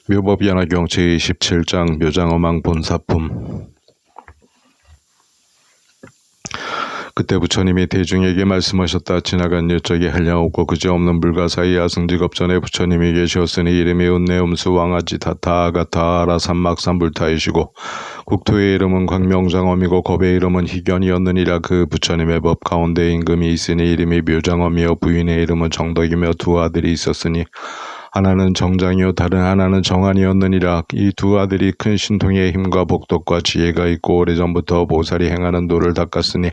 묘법연화경 제27장 묘장어망 본사품. 그때 부처님이 대중에게 말씀하셨다. 지나간 옛적에 한량없고 그지없는 불가사의 아승직업 전에 부처님이 계시었으니 이름이 운내음수 왕아지 다타 아가타 아라 삼막삼불타이시고 국토의 이름은 광명장엄이고 겁의 이름은 희견이었느니라. 그 부처님의 법 가운데 임금이 있으니 이름이 묘장엄이요 부인의 이름은 정덕이며 두 아들이 있었으니 하나는 정장이요 다른 하나는 정안이었느니라. 이 두 아들이 큰 신통의 힘과 복덕과 지혜가 있고 오래전부터 보살이 행하는 도를 닦았으니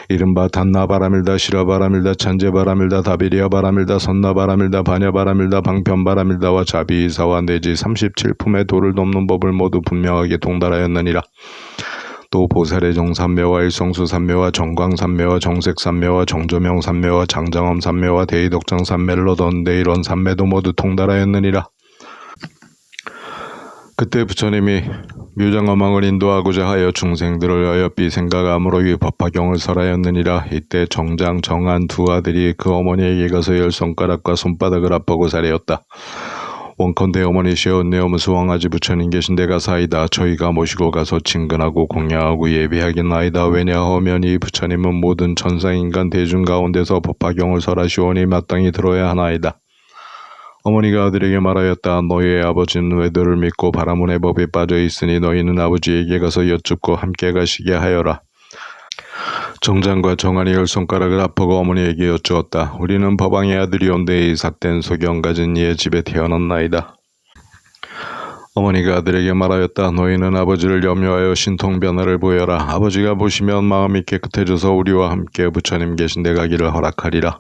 이른바 단나바라밀다 시라바라밀다 찬제바라밀다 다비리아바라밀다 선나바라밀다 바냐바라밀다 방편바라밀다와 자비이사와 내지 37품의 도를 돕는 법을 모두 분명하게 통달하였느니라. 또 보살의 정삼매와 일성수삼매와 정광삼매와 정색삼매와 정조명삼매와 장장엄삼매와 대의덕정삼매를 얻었는데 이런 삼매도 모두 통달하였느니라. 그때 부처님이 묘장어망을 인도하고자 하여 중생들을 어여삐 생각함으로 이 법화경을 설하였느니라. 이때 정장 정안 두 아들이 그 어머니에게 가서 10손가락과 손바닥을 아프고 사례었다. 원컨대 어머니시여 은내엄수 왕아지 부처님 계신 데가 사이다. 저희가 모시고 가서 친근하고 공양하고 예비하겠나이다. 왜냐하면 이 부처님은 모든 천상인간 대중 가운데서 법화경을 설하시오니 마땅히 들어야 하나이다. 어머니가 아들에게 말하였다. 너희의 아버지는 외도를 믿고 바라문의 법에 빠져 있으니 너희는 아버지에게 가서 여쭙고 함께 가시게 하여라. 정장과 정안이 10손가락을 아프고 어머니에게 여쭈었다. 우리는 법왕의 아들이온데 이 삿된 소경 가진 이의 집에 태어났나이다. 어머니가 아들에게 말하였다. 너희는 아버지를 염려하여 신통변화를 보여라. 아버지가 보시면 마음이 깨끗해져서 우리와 함께 부처님 계신 데 가기를 허락하리라.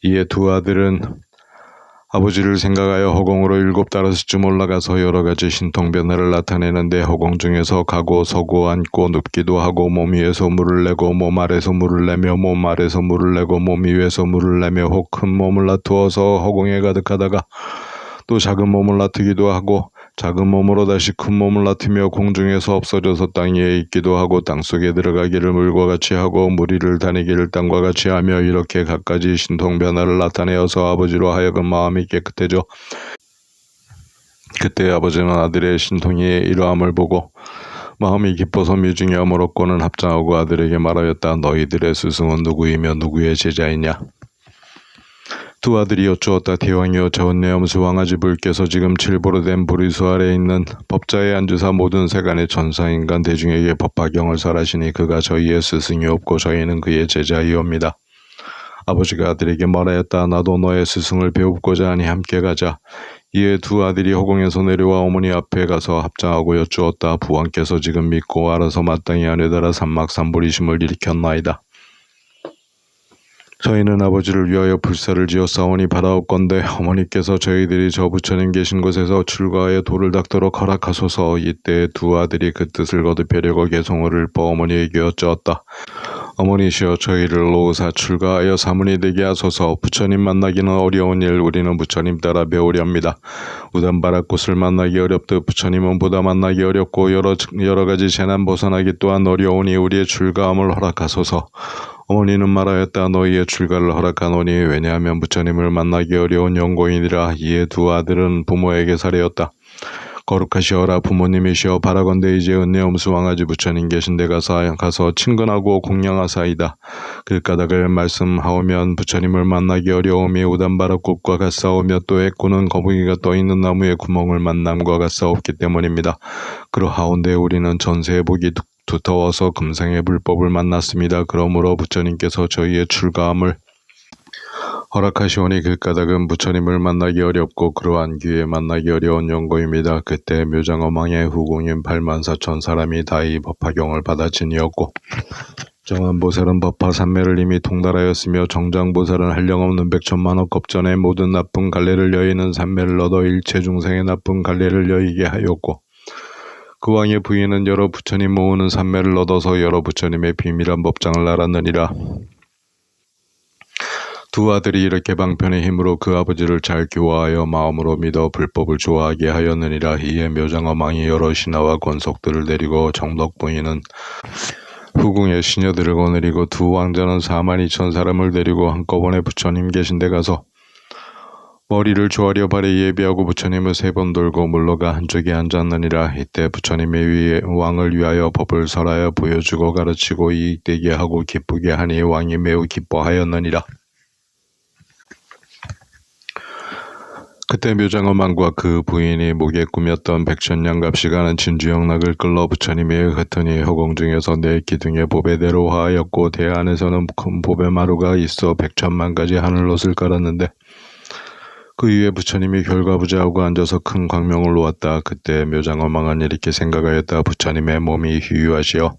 이에 두 아들은 아버지를 생각하여 허공으로 7다섯쯤 올라가서 여러가지 신통변화를 나타내는데 허공 중에서 가고 서고 앉고 눕기도 하고 몸 위에서 물을 내고 몸 아래서 물을 내며 몸 아래서 물을 내고 몸 위에서 물을 내며 혹 큰 몸을 놔두어서 허공에 가득하다가 또 작은 몸을 놔두기도 하고 작은 몸으로 다시 큰 몸을 놔두며 공중에서 없어져서 땅 위에 있기도 하고 땅속에 들어가기를 물과 같이 하고 물 위를 다니기를 땅과 같이 하며 이렇게 갖가지 신통변화를 나타내어서 아버지로 하여금 마음이 깨끗해져 그때 아버지는 아들의 신통이 이러함을 보고 마음이 기뻐서 미중에 아무렇고는 합장하고 아들에게 말하였다. 너희들의 스승은 누구이며 누구의 제자이냐? 두 아들이 여쭈었다. 대왕이여 저 은내엄수 왕아지 불께서 지금 칠보로 된 보리수 아래에 있는 법자에 앉으사 모든 세간의 천상인간 대중에게 법화경을 설하시니 그가 저희의 스승이 없고 저희는 그의 제자이옵니다. 아버지가 아들에게 말하였다. 나도 너의 스승을 배우고자 하니 함께 가자. 이에 두 아들이 허공에서 내려와 어머니 앞에 가서 합장하고 여쭈었다. 부왕께서 지금 믿고 알아서 마땅히 안에다라 삼막삼불이심을 일으켰나이다. 저희는 아버지를 위하여 불사를 지었사오니 바라옵건대 어머니께서 저희들이 저 부처님 계신 곳에서 출가하여 도를 닦도록 허락하소서. 이때 두 아들이 그 뜻을 거듭하려고 개송을 읊어 어머니에게 여쭈었다. 어머니시여 저희를 놓으사 출가하여 사문이 되게 하소서. 부처님 만나기는 어려운 일 우리는 부처님 따라 배우렵니다. 우단바라 꽃을 만나기 어렵듯 부처님은 보다 만나기 어렵고 여러 가지 재난 벗어나기 또한 어려우니 우리의 출가함을 허락하소서. 어머니는 말하였다. 너희의 출가를 허락하노니 왜냐하면 부처님을 만나기 어려운 영고인이라. 이에 두 아들은 부모에게 사례었다. 거룩하시어라 부모님이시여 바라건대 이제 은내엄수 왕아지 부처님 계신 데 가서 친근하고 공양하사이다. 글가닥을 말씀하오면 부처님을 만나기 어려움이 우단바라 꽃과 같사오며 또 애꾸는 거북이가 떠있는 나무의 구멍을 만남과 같사옵기 때문입니다. 그러하온데 우리는 전세의 복이 두터워서 금생의 불법을 만났습니다. 그러므로 부처님께서 저희의 출가함을 허락하시오니 그 까닭은 부처님을 만나기 어렵고 그러한 기회에 만나기 어려운 연고입니다. 그때 묘장어망의 후궁인 84,000 사람이 다 이 법화경을 받아지니었고 정안보살은 법화삼매를 이미 통달하였으며 정장보살은 한량없는 100천만억 겁전에 모든 나쁜 갈래를 여의는 삼매를 얻어 일체 중생의 나쁜 갈래를 여의게 하였고 그 왕의 부인은 여러 부처님 모으는 삼매를 얻어서 여러 부처님의 비밀한 법장을 알았느니라. 두 아들이 이렇게 방편의 힘으로 그 아버지를 잘 교화하여 마음으로 믿어 불법을 좋아하게 하였느니라. 이에 묘장어망이 여러 신하와 권속들을 데리고 정덕 부인은 후궁의 시녀들을 거느리고 두 왕자는 42,000 사람을 데리고 한꺼번에 부처님 계신 데 가서 머리를 조아려 발에 예비하고 부처님을 3번 돌고 물러가 한쪽에 앉았느니라. 이때 부처님이 왕을 위하여 법을 설하여 보여주고 가르치고 이익되게 하고 기쁘게 하니 왕이 매우 기뻐하였느니라. 그때 묘장엄왕과 그 부인이 목에 꾸몄던 백천냥갑시 가는 진주영락을 끌러 부처님이 흩으니 허공중에서 내 기둥의 보배대로 화하였고 대 안에서는 큰 보배 마루가 있어 100천만 가지 하늘옷을 깔았는데 그 위에 부처님이 결과부자하고 앉아서 큰 광명을 놓았다. 그때 묘장엄왕은 이렇게 생각하였다. 부처님의 몸이 희유하시어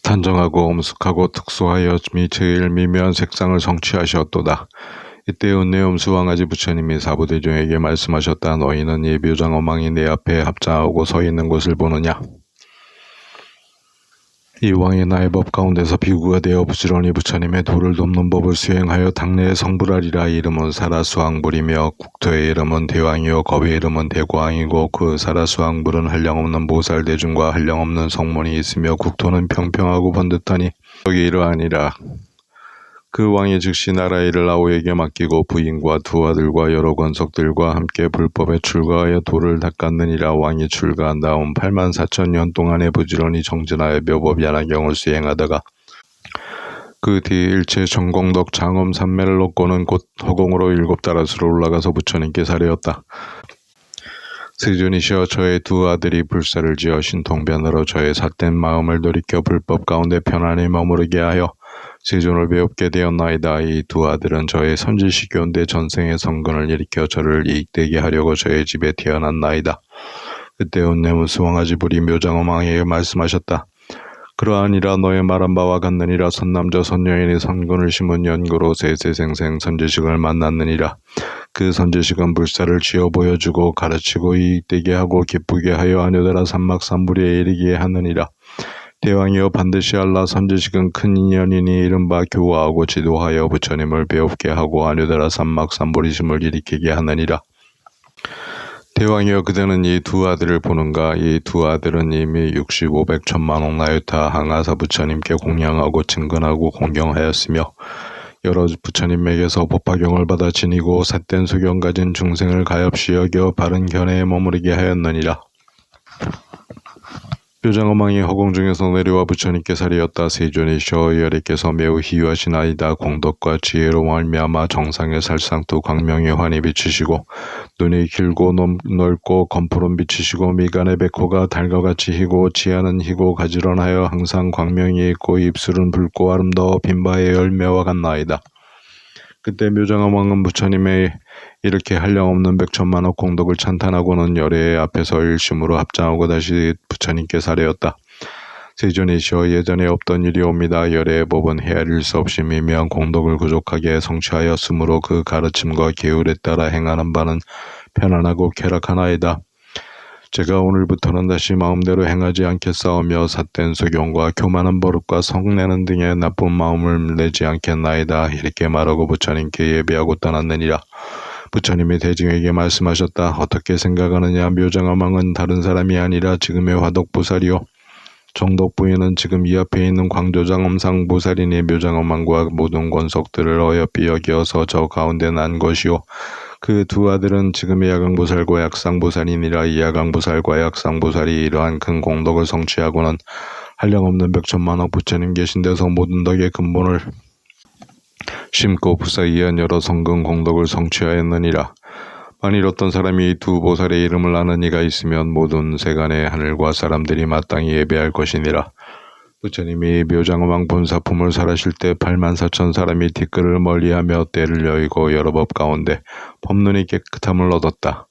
단정하고 엄숙하고 특수하여 제일 미묘한 색상을 성취하셨도다. 이때 은혜엄수 왕아지 부처님이 사부대중에게 말씀하셨다. 너희는 이 묘장엄왕이 내 앞에 합장하고 서 있는 것을 보느냐? 이 왕이 나의 법 가운데서 비구가 되어 부지런히 부처님의 도를 돕는 법을 수행하여 당내에 성불하리라. 이름은 사라수왕불이며 국토의 이름은 대왕이요 겁의 이름은 대고왕이고 그 사라수왕불은 한량없는 보살대중과 한량없는 성문이 있으며 국토는 평평하고 번듯하니 여기 이러하니라. 그 왕이 즉시 나라 일을 아우에게 맡기고 부인과 두 아들과 여러 권속들과 함께 불법에 출가하여 도를 닦았느니라. 왕이 출가한 다음 84,000년 동안에 부지런히 정진하여 묘법 야나경을 수행하다가 그 뒤 일체 전공덕 장엄 삼매를 얻고는 곧 허공으로 7다라수로 올라가서 부처님께 사례었다. 세존이시여 저의 두 아들이 불사를 지어 신통변으로 저의 삿된 마음을 돌이켜 불법 가운데 편안히 머무르게 하여 세존을 배웁게 되었나이다. 이 두 아들은 저의 선지식교인데 전생의 성근을 일으켜 저를 이익되게 하려고 저의 집에 태어났나이다. 그때 은혜무수 왕아지불이 묘장엄왕에게 말씀하셨다. 그러하니라. 너의 말한 바와 같느니라. 선남자 선여인이 선근을 심은 연고로 세세생생 선지식을 만났느니라. 그 선지식은 불사를 지어 보여주고 가르치고 이익되게 하고 기쁘게 하여 아뇨다라 삼막삼불에 이르게 하느니라. 대왕이여 반드시 알라. 선지식은 큰 인연이니 이른바 교화하고 지도하여 부처님을 배웁게 하고 아뇨다라 삼막삼불이심을 일으키게 하느니라. 대왕이여 그대는 이 두 아들을 보는가? 이 두 아들은 이미 65,100,000만억 나유타 항아사 부처님께 공양하고 증근하고 공경하였으며 여러 부처님에게서 법화경을 받아 지니고 삿된 소경 가진 중생을 가엾이 여겨 바른 견해에 머무르게 하였느니라. 묘장엄왕이 허공중에서 내려와 부처님께 사리었다. 세존이시여 여리께서 매우 희유하시나이다. 공덕과 지혜로 말미암아 정상에 살상투 광명이 환히 비치시고 눈이 길고 넓고 검푸른 비치시고 미간의 백호가 달과 같이 희고 치아는 희고 가지런하여 항상 광명이 있고 입술은 붉고 아름다워 빈바의 열매와 같나이다. 그때 묘장엄왕은 부처님의 이렇게 한량없는 100,000만억 공덕을 찬탄하고는 열애 앞에서 일심으로 합장하고 다시 부처님께 사례었다. 세존이시여 예전에 없던 일이옵니다. 열애의 법은 헤아릴 수 없이 미미한 공덕을 부족하게 성취하였으므로 그 가르침과 계율에 따라 행하는 바는 편안하고 쾌락하나이다. 제가 오늘부터는 다시 마음대로 행하지 않겠사오며 삿된 소경과 교만한 버릇과 성내는 등의 나쁜 마음을 내지 않겠나이다. 이렇게 말하고 부처님께 예배하고 떠났느니라. 부처님이 대중에게 말씀하셨다. 어떻게 생각하느냐? 묘장엄왕은 다른 사람이 아니라 지금의 화덕보살이요 정덕부인은 지금 이 앞에 있는 광조장엄상보살이니 묘장엄왕과 모든 권속들을 어여삐 여기어서 저 가운데 난 것이요 그 두 아들은 지금의 야강보살과 약상보살이니라. 이 야강보살과 약상보살이 이러한 큰 공덕을 성취하고는 한량없는 100,000만억 부처님 계신 데서 모든 덕의 근본을 심고 부사이한 여러 성근 공덕을 성취하였느니라. 만일 어떤 사람이 이 두 보살의 이름을 아는 이가 있으면 모든 세간의 하늘과 사람들이 마땅히 예배할 것이니라. 부처님이 묘장엄왕 본사품을 설하실 때 84,000 사람이 뒷글을 멀리하며 떼를 여의고 여러 법 가운데 법눈이 깨끗함을 얻었다.